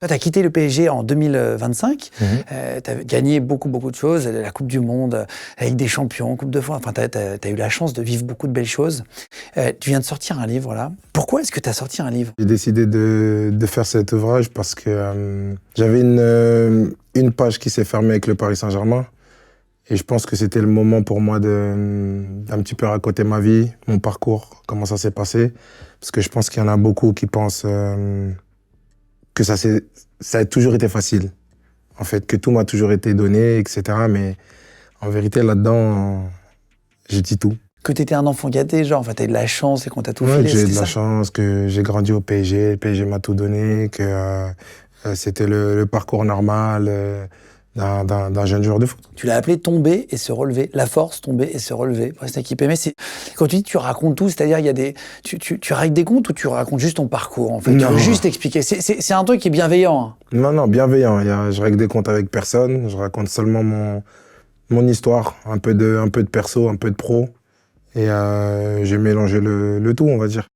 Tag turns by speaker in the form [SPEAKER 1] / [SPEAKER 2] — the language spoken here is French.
[SPEAKER 1] Toi, tu as quitté le PSG en 2025.
[SPEAKER 2] Mhm.
[SPEAKER 1] Tu as gagné beaucoup de choses. La Coupe du Monde, avec des champions, Coupe de France. Enfin, tu as eu la chance de vivre beaucoup de belles choses. Tu viens de sortir un livre, là. Pourquoi est-ce que tu as sorti un livre?
[SPEAKER 2] J'ai décidé de faire cet ouvrage parce que j'avais une page qui s'est fermée avec le Paris Saint-Germain. Et je pense que c'était le moment pour moi d'un petit peu raconter ma vie, mon parcours, comment ça s'est passé. Parce que je pense qu'il y en a beaucoup qui pensent que ça a toujours été facile. En fait, que tout m'a toujours été donné, etc. Mais en vérité, là-dedans, j'ai dit tout.
[SPEAKER 1] Que tu étais un enfant gâté, genre, enfin, tu as eu de la chance et qu'on t'a tout
[SPEAKER 2] Ouais,
[SPEAKER 1] filé,
[SPEAKER 2] que j'ai eu
[SPEAKER 1] c'était
[SPEAKER 2] de la
[SPEAKER 1] ça?
[SPEAKER 2] chance, que j'ai grandi au PSG, le PSG m'a tout donné, que c'était le parcours normal d'un jeune joueur de foot.
[SPEAKER 1] Tu l'as appelé tomber et se relever. La force, tomber et se relever. Pour rester équipé. Mais quand tu dis tu racontes tout, c'est-à-dire il y a tu règles des comptes ou tu racontes juste ton parcours, en fait? Tu
[SPEAKER 2] Non.
[SPEAKER 1] veux juste expliquer. C'est un truc qui est bienveillant, hein.
[SPEAKER 2] Non, bienveillant. Je règle des comptes avec personne. Je raconte seulement mon histoire, un peu de perso, un peu de pro. Et j'ai mélangé le tout, on va dire.